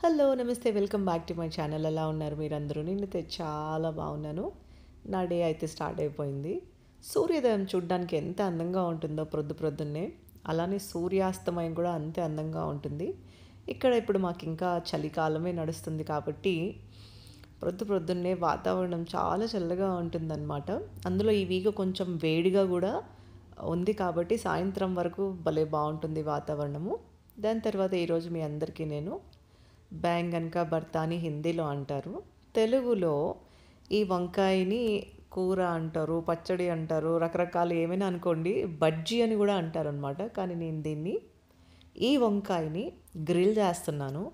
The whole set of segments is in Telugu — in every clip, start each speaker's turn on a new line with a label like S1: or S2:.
S1: హలో! నమస్తే. Welcome back to my channel. ఎలా ఉన్నారు మీరందరూ? నేనైతే చాలా బాగున్నాను. నా డే అయితే స్టార్ట్ అయిపోయింది. సూర్యోదయం చూడ్డానికి ఎంత అందంగా ఉంటుందో ప్రొద్దున్నే, అలానే సూర్యాస్తమయం కూడా అంతే అందంగా ఉంటుంది. ఇక్కడ ఇప్పుడు మాకింకా చలికాలమే నడుస్తుంది కాబట్టి, ప్రొద్దున్నే వాతావరణం చాలా చల్లగా ఉంటుందన్నమాట. అందులో ఈ వీక్ కొంచెం వేడిగా కూడా ఉంది కాబట్టి, సాయంత్రం వరకు భలే బావుంటుంది వాతావరణము. దాని తర్వాత ఈరోజు మీ అందరికీ నేను బెంగన్ కా భర్తా అని హిందీలో అంటారు. తెలుగులో ఈ వంకాయని కూర అంటారు, పచ్చడి అంటారు, రకరకాలు ఏమైనా అనుకోండి. బజ్జీ అని కూడా అంటారనమాట. కానీ నేను దీన్ని ఈ వంకాయని గ్రిల్ చేస్తున్నాను.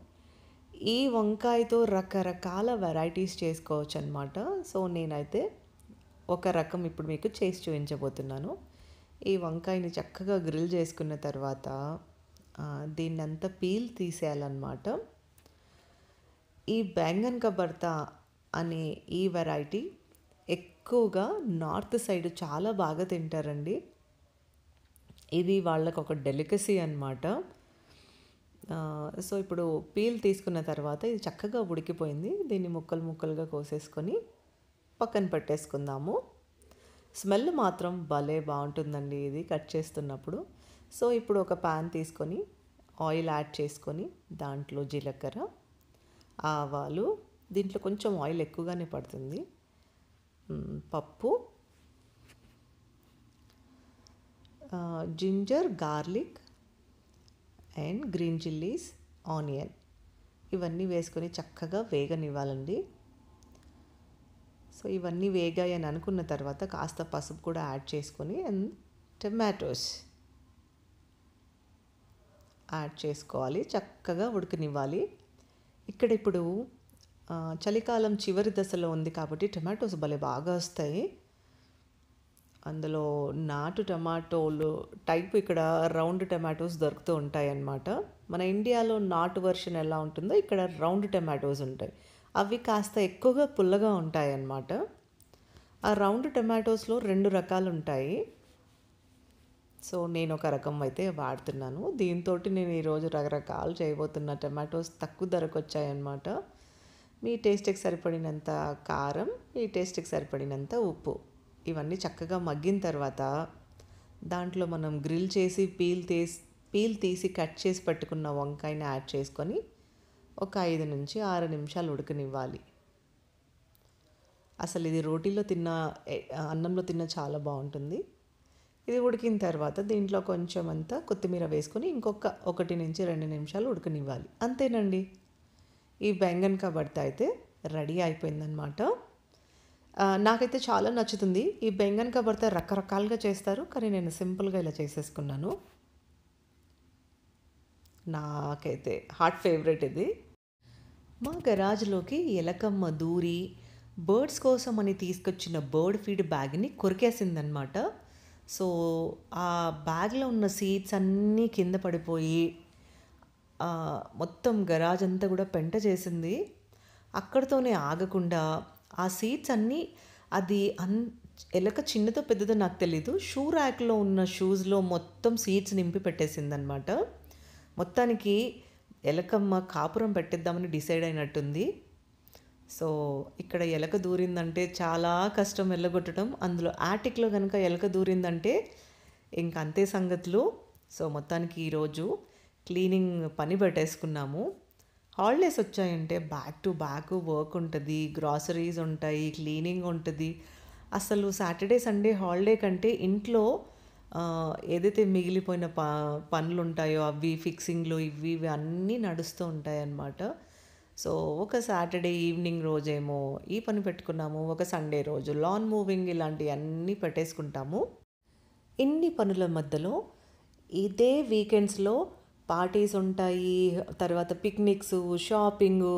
S1: ఈ వంకాయతో రకరకాల వెరైటీస్ చేసుకోవచ్చనమాట. సో, నేనైతే ఒక రకం ఇప్పుడు మీకు చేసి చూపించబోతున్నాను. ఈ వంకాయని చక్కగా గ్రిల్ చేసుకున్న తర్వాత దీన్నంతా పీల్ తీసేయాలన్నమాట. ఈ బెంగన్ కా భర్తా అనే ఈ వెరైటీ ఎక్కువగా నార్త్ సైడ్ చాలా బాగా తింటారండి. ఇది వాళ్ళకు ఒక డెలికసీ అనమాట. సో, ఇప్పుడు పీల్ తీసుకున్న తర్వాత ఇది చక్కగా ఉడికిపోయింది. దీన్ని ముక్కలుగా కోసేసుకొని పక్కన పెట్టేసుకుందాము. స్మెల్ మాత్రం భలే బాగుంటుందండి ఇది కట్ చేస్తున్నప్పుడు. సో, ఇప్పుడు ఒక ప్యాన్ తీసుకొని ఆయిల్ యాడ్ చేసుకొని దాంట్లో జీలకర్ర, ఆవాలు, దీంట్లో కొంచెం ఆయిల్ ఎక్కువగానే పడుతుంది, పప్పు, ginger, garlic and green chillies, onion ఇవన్నీ వేసుకొని చక్కగా వేగనివ్వాలండి. సో, ఇవన్నీ వేగాయి అని అనుకున్న తర్వాత కాస్త పసుపు కూడా యాడ్ చేసుకొని అండ్ టమాటోస్ యాడ్ చేసుకోవాలి. చక్కగా ఉడకనివ్వాలి. ఇక్కడ ఇప్పుడు చలికాలం చివరి దశలో ఉంది కాబట్టి టమాటోస్ భలే బాగా వస్తాయి. అందులో నాటు టమాటోలు టైప్ ఇక్కడ రౌండ్ టమాటోస్ దొరుకుతూ ఉంటాయి అన్నమాట. మన ఇండియాలో నాటు వెర్షన్ ఎలా ఉంటుందో ఇక్కడ రౌండ్ టమాటోస్ ఉంటాయి. అవి కాస్త ఎక్కువగా పుల్లగా ఉంటాయి అన్నమాట. ఆ రౌండ్ టమాటోస్లో 2 రకాలు ఉంటాయి. సో, నేను ఒక రకం అయితే వాడుతున్నాను. దీంతో నేను ఈరోజు రకరకాలు చేయబోతున్న. టమాటోస్ తక్కువ ధరకు వచ్చాయన్నమాట. మీ టేస్ట్కి సరిపడినంత కారం, మీ టేస్ట్కి సరిపడినంత ఉప్పు ఇవన్నీ చక్కగా మగ్గిన తర్వాత దాంట్లో మనం గ్రిల్ చేసి పీల్ తీసి కట్ చేసి పెట్టుకున్న వంకాయని యాడ్ చేసుకొని ఒక 5 నుంచి 6 నిమిషాలు ఉడకనివ్వాలి. అసలు ఇది రోటీలో తిన్న, అన్నంలో తిన్న చాలా బాగుంటుంది. ఇది ఉడికిన తర్వాత దీంట్లో కొంచెం అంతా కొత్తిమీర వేసుకొని ఇంకొక 1 నుంచి 2 నిమిషాలు ఉడకనివ్వాలి. అంతేనండి, ఈ బెంగన్ కా భర్తా అయితే రెడీ అయిపోయిందనమాట. నాకైతే చాలా నచ్చుతుంది. ఈ బెంగన్ కా భర్తా రకరకాలుగా చేస్తారు, కానీ నేను సింపుల్గా ఇలా చేసేసుకున్నాను. నాకైతే హాట్ ఫేవరెట్ ఇది. మా గరాజ్లోకి ఎలకమ్మ దూరి బర్డ్స్ కోసం అని తీసుకొచ్చిన బర్డ్ ఫీడ్ బ్యాగ్ని కొరికేసిందనమాట. సో, ఆ బ్యాగ్లో ఉన్న సీడ్స్ అన్నీ కింద పడిపోయి మొత్తం గరాజ్ అంతా కూడా పెంట చేసింది. అక్కడితోనే ఆగకుండా ఆ సీడ్స్ అన్నీ అది ఎలక చిన్నదో పెద్దదో నాకు తెలీదు, షూ ర్యాక్లో ఉన్న షూస్లో మొత్తం సీడ్స్ నింపి పెట్టేసిందనమాట. మొత్తానికి ఎలకమ్మ కాపురం పెట్టేద్దామని డిసైడ్ అయినట్టుంది. సో, ఇక్కడ ఎలక దూరిందంటే చాలా కష్టం వెళ్ళగొట్టడం. అందులో యాటిక్లో కనుక ఎలక దూరిందంటే ఇంక అంతే సంగతులు. సో, మొత్తానికి ఈరోజు క్లీనింగ్ పని పెట్టేసుకున్నాము. హాలిడేస్ వచ్చాయంటే బ్యాక్ టు బ్యాక్ వర్క్ ఉంటుంది, గ్రాసరీస్ ఉంటాయి, క్లీనింగ్ ఉంటుంది. అసలు సాటర్డే సండే హాలిడే కంటే ఇంట్లో ఏదైతే మిగిలిపోయిన పనులు ఉంటాయో అవి ఫిక్సింగ్లు ఇవి అన్నీ నడుస్తూ ఉంటాయి అన్నమాట. సో, ఒక సాటర్డే ఈవినింగ్ రోజేమో ఈ పని పెట్టుకున్నాము, ఒక సండే రోజు లాన్ మూవింగ్ ఇలాంటివన్నీ పెట్టేసుకుంటాము. ఇన్ని పనుల మధ్యలో ఇదే వీకెండ్స్లో పార్టీస్ ఉంటాయి, తర్వాత పిక్నిక్స్, షాపింగు,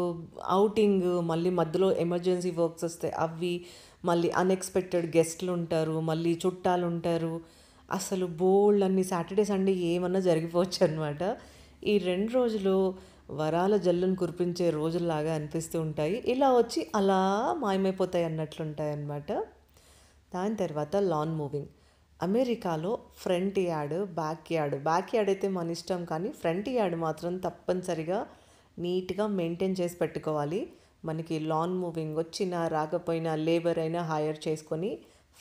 S1: ఔటింగ్, మళ్ళీ మధ్యలో ఎమర్జెన్సీ వర్క్స్ వస్తాయి అవి, మళ్ళీ అన్ఎక్స్పెక్టెడ్ గెస్ట్లు ఉంటారు, మళ్ళీ చుట్టాలు ఉంటారు. అసలు బోల్డ్ అన్ని సాటర్డే సండే ఏమన్నా జరిగిపోవచ్చు అనమాట. ఈ 2 రోజులు వరాల జల్లును కురిపించే రోజుల్లాగా అనిపిస్తూ ఉంటాయి. ఇలా వచ్చి అలా మాయమైపోతాయి అన్నట్లుంటాయి అన్నమాట. దాని తర్వాత లాన్ మూవింగ్. అమెరికాలో ఫ్రంట్ యార్డ్, బ్యాక్ యార్డ్ అయితే మన ఇష్టం, కానీ ఫ్రంట్ యార్డ్ మాత్రం తప్పనిసరిగా నీట్గా మెయింటైన్ చేసి పెట్టుకోవాలి. మనకి లాన్ మూవింగ్ వచ్చినా రాకపోయినా లేబర్ అయినా హైర్ చేసుకొని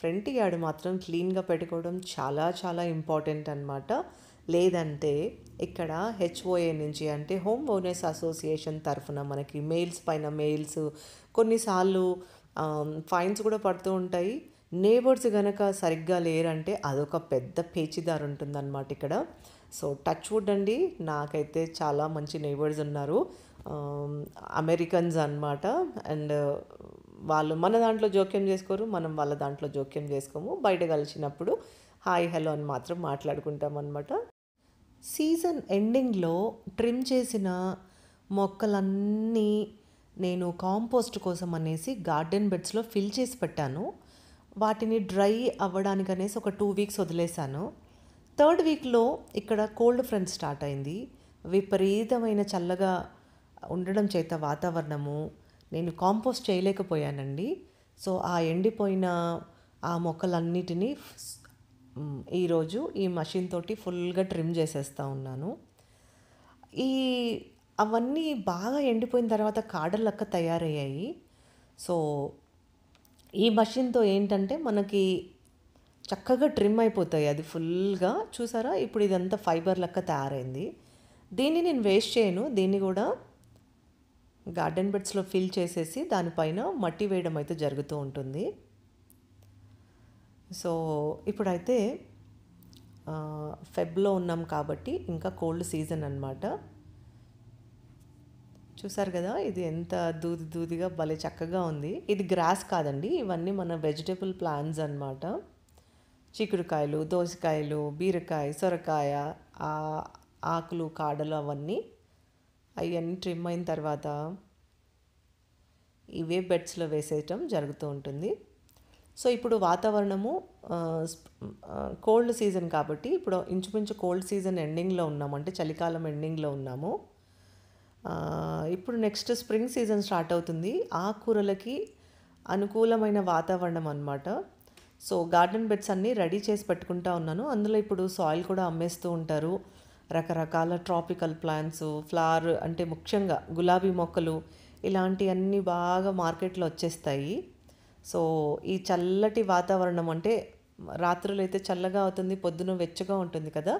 S1: ఫ్రంట్ యార్డ్ మాత్రం క్లీన్గా పెట్టుకోవడం చాలా చాలా ఇంపార్టెంట్ అనమాట. లేదంటే ఇక్కడ హెచ్ఓఏ నుంచి అంటే హోమ్ ఓనర్స్ అసోసియేషన్ తరఫున మనకి మెయిల్స్ పైన మెయిల్స్, కొన్నిసార్లు ఫైన్స్ కూడా పడుతూ ఉంటాయి. నేబర్స్ కనుక సరిగ్గా లేరంటే అదొక పెద్ద పేచీదారు ఉంటుందన్నమాట ఇక్కడ. సో టచ్ వుడ్ అండి, నాకైతే చాలా మంచి నేబర్స్ ఉన్నారు, అమెరికన్స్ అన్నమాట. అండ్ వాళ్ళు మన దాంట్లో జోక్యం చేసుకోరు, మనం వాళ్ళ దాంట్లో జోక్యం చేసుకోము. బయట కలిసినప్పుడు హాయ్ హలో అని మాత్రం మాట్లాడుకుంటాం అన్నమాట. సీజన్ ఎండింగ్లో ట్రిమ్ చేసిన మొక్కలన్నీ నేను కాంపోస్ట్ కోసం అనేసి గార్డెన్ బెడ్స్లో ఫిల్ చేసి పెట్టాను. వాటిని డ్రై అవ్వడానికి అనేసి ఒక 2 వీక్స్ వదిలేశాను. 3rd వీక్లో ఇక్కడ కోల్డ్ ఫ్రంట్ స్టార్ట్ అయింది. విపరీతమైన చల్లగా ఉండడం చేత వాతావరణము నేను కాంపోస్ట్ చేయలేకపోయానండి. సో ఆ ఎండిపోయిన ఆ మొక్కలన్నిటినీ ఈరోజు ఈ మషిన్ తోటి ఫుల్గా ట్రిమ్ చేసేస్తూ ఉన్నాను. అవన్నీ బాగా ఎండిపోయిన తర్వాత కాడలక్క తయారయ్యాయి. సో ఈ మషిన్తో ఏంటంటే మనకి చక్కగా ట్రిమ్ అయిపోతాయి. అది ఫుల్గా చూసారా, ఇప్పుడు ఇదంతా ఫైబర్ లెక్క తయారైంది. దీన్ని నేను వేస్ట్ చేయను, దీన్ని కూడా గార్డెన్ బెడ్స్లో ఫిల్ చేసేసి దానిపైన మట్టి వేయడం అయితే జరుగుతూ ఉంటుంది. సో ఇప్పుడైతే ఫెబ్లో ఉన్నాం కాబట్టి ఇంకా కోల్డ్ సీజన్ అన్నమాట. చూసారు కదా, ఇది ఎంత దూదిగా భలే చక్కగా ఉంది. ఇది గ్రాస్ కాదండి, ఇవన్నీ మన వెజిటబుల్ ప్లాంట్స్ అన్నమాట. చిక్కుడుకాయలు, దోసకాయలు, బీరకాయ, సొరకాయ, ఆకులు, కాడలు అవన్నీ ట్రిమ్ అయిన తర్వాత ఇవే బెడ్స్లో వేసేయటం జరుగుతూ ఉంటుంది. సో ఇప్పుడు వాతావరణము కోల్డ్ సీజన్ కాబట్టి ఇప్పుడు ఇంచుమించు కోల్డ్ సీజన్ ఎండింగ్లో ఉన్నాము, అంటే చలికాలం ఎండింగ్లో ఉన్నాము. ఇప్పుడు నెక్స్ట్ స్ప్రింగ్ సీజన్ స్టార్ట్ అవుతుంది. ఆకుకూరలకి అనుకూలమైన వాతావరణం అన్నమాట. సో గార్డెన్ బెడ్స్ అన్నీ రెడీ చేసి పెట్టుకుంటా ఉన్నాను. అందులో ఇప్పుడు సాయిల్ కూడా అమ్మేస్తూ ఉంటారు. రకరకాల ట్రాపికల్ ప్లాంట్స్, ఫ్లవర్ అంటే ముఖ్యంగా గులాబీ మొక్కలు ఇలాంటివన్నీ బాగా మార్కెట్లో వచ్చేస్తాయి. సో ఈ చల్లటి వాతావరణం అంటే రాత్రులు అయితే చల్లగా అవుతుంది, పొద్దున వెచ్చగా ఉంటుంది కదా.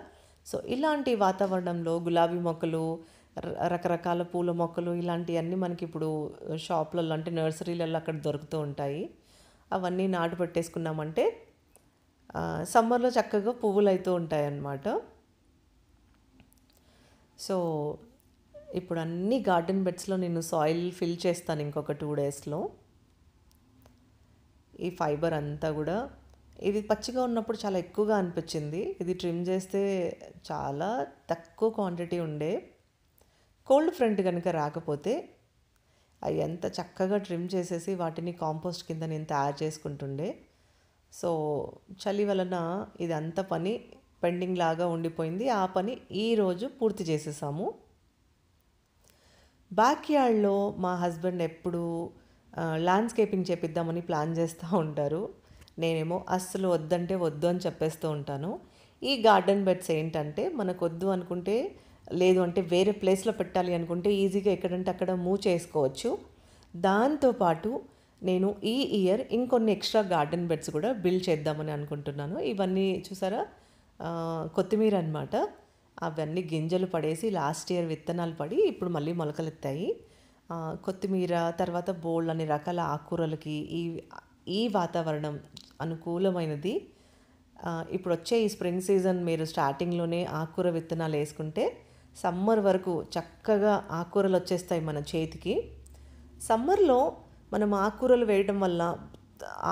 S1: సో ఇలాంటి వాతావరణంలో గులాబీ మొక్కలు, రకరకాల పూల మొక్కలు ఇలాంటివన్నీ మనకి ఇప్పుడు షాప్లలో అంటే నర్సరీలలో అక్కడ దొరుకుతూ ఉంటాయి. అవన్నీ నాటు పెట్టేసుకున్నామంటే సమ్మర్లో చక్కగా పువ్వులు అవుతూ ఉంటాయి అన్నమాట. సో ఇప్పుడు అన్ని గార్డెన్ బెడ్స్లో నేను సాయిల్ ఫిల్ చేస్తాను ఇంకొక 2 డేస్లో. ఈ ఫైబర్ అంతా కూడా ఇది పచ్చిగా ఉన్నప్పుడు చాలా ఎక్కువగా అనిపించింది. ఇది ట్రిమ్ చేస్తే చాలా తక్కువ క్వాంటిటీ ఉండే. కోల్డ్ ఫ్రంట్ కనుక రాకపోతే అవి ఎంత చక్కగా ట్రిమ్ చేసేసి వాటిని కాంపోస్ట్ కింద నేను తయారు చేసుకుంటుండే. సో చలి వలన ఇదంతా పని పెండింగ్ లాగా ఉండిపోయింది. ఆ పని ఈరోజు పూర్తి చేసేసాము. బ్యాక్ యార్డ్లో మా హస్బెండ్ ఎప్పుడు ల్యాండ్స్కేపింగ్ చేపిద్దామని ప్లాన్ చేస్తూ ఉంటారు. నేనేమో అస్సలు వద్దంటే వద్దు అని చెప్పేస్తూ ఉంటాను. ఈ గార్డెన్ బెడ్స్ ఏంటంటే మనకు వద్దు అనుకుంటే, లేదు అంటే వేరే ప్లేస్లో పెట్టాలి అనుకుంటే ఈజీగా ఎక్కడంటే అక్కడ మూవ్ చేసుకోవచ్చు. దాంతోపాటు నేను ఈ ఇయర్ ఇంకొన్ని ఎక్స్ట్రా గార్డెన్ బెడ్స్ కూడా బిల్డ్ చేద్దామని అనుకుంటున్నాను. ఇవన్నీ చూసారా, కొత్తిమీర అన్నమాట. అవన్నీ గింజలు పడేసి లాస్ట్ ఇయర్ విత్తనాలు పడి ఇప్పుడు మళ్ళీ మొలకలెత్తాయి. కొత్తిమీర తర్వాత బోల్డ్ అన్ని రకాల ఆకుకూరలకి ఈ వాతావరణం అనుకూలమైనది. ఇప్పుడు వచ్చే ఈ స్ప్రింగ్ సీజన్ మీరు స్టార్టింగ్లోనే ఆకుకూర విత్తనాలు వేసుకుంటే సమ్మర్ వరకు చక్కగా ఆకుకూరలు వచ్చేస్తాయి మన చేతికి. సమ్మర్లో మనం ఆకుకూరలు వేయడం వల్ల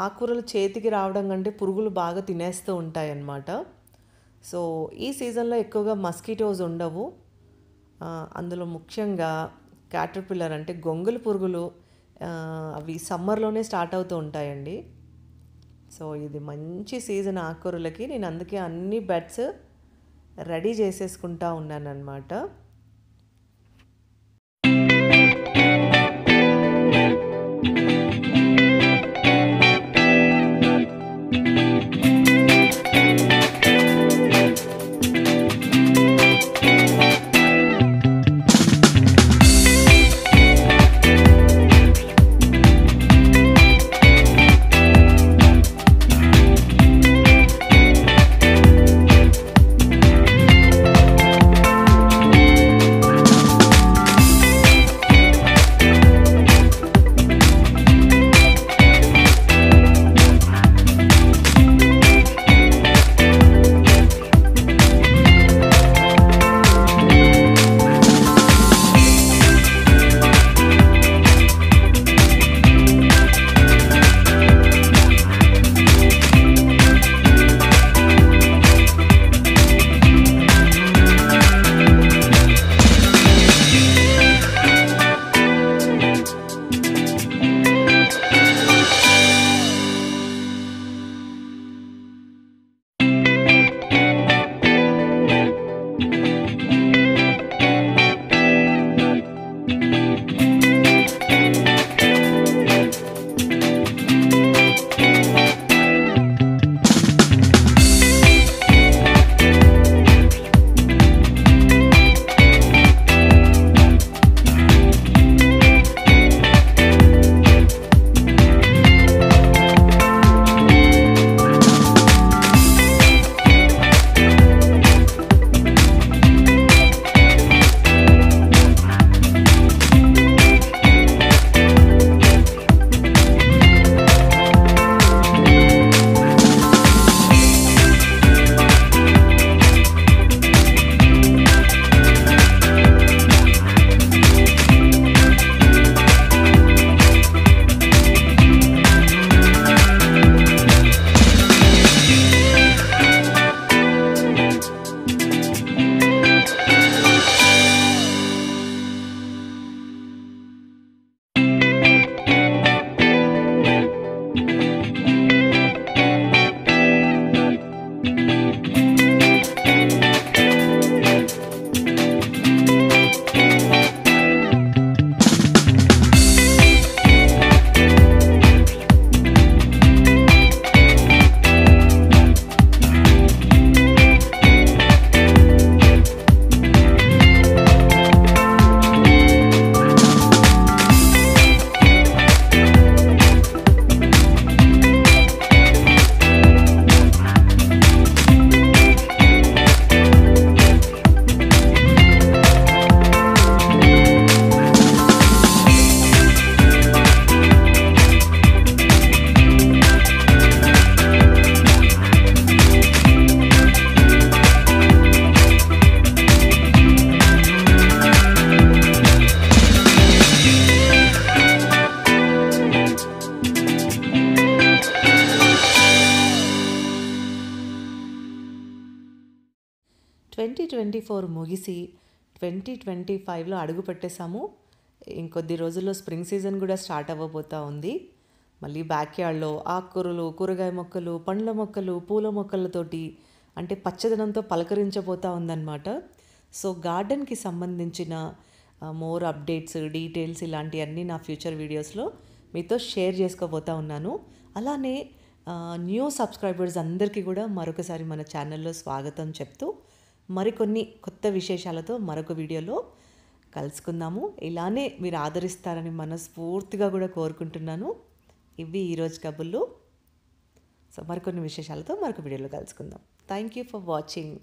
S1: ఆకుకూరలు చేతికి రావడం కంటే పురుగులు బాగా తినేస్తూ ఉంటాయి అన్నమాట. సో ఈ సీజన్లో ఎక్కువగా మస్కిటోస్ ఉండవు. అందులో ముఖ్యంగా క్యాటర్పిల్లర్ అంటే గొంగళి పురుగులు అవి సమ్మర్లోనే స్టార్ట్ అవుతూ ఉంటాయండి. సో ఇది మంచి సీజన్ ఆకుకూరలకి. నేను అందుకే అన్ని బెడ్స్ రెడీ చేసేసుకుంటా ఉన్నాను అన్నమాట. 2024 ముగిసి 2025లో అడుగు పెట్టేసాము. ఇంకొద్ది రోజుల్లో స్ప్రింగ్ సీజన్ కూడా స్టార్ట్ అవ్వబోతా ఉంది. మళ్ళీ బ్యాక్ యార్డ్‌లో ఆకుకూరలు, కూరగాయ మొక్కలు, పండ్ల మొక్కలు, పూల మొక్కలతోటి అంటే పచ్చదనంతో పలకరించబోతా ఉందన్నమాట. సో, గార్డెన్‌కి సంబంధించిన మోర్ అప్డేట్స్, డీటెయిల్స్ ఇలాంటియన్నీ నా ఫ్యూచర్ వీడియోస్‌లో మీతో షేర్ చేసుకోబోతా ఉన్నాను. అలానే న్యూ సబ్స్క్రైబర్స్ అందరికీ కూడా మరొకసారి మన ఛానల్‌లో స్వాగతం చెప్తూ, మరికొన్ని కొత్త విశేషాలతో మరొక వీడియోలో కలుసుకుందాము. ఇలానే మీరు ఆదరిస్తారని మనస్ఫూర్తిగా కూడా కోరుకుంటున్నాను. ఇవి ఈరోజు కబుర్లు. సో, మరికొన్ని విశేషాలతో మరొక వీడియోలో కలుసుకుందాం. Thank you for watching.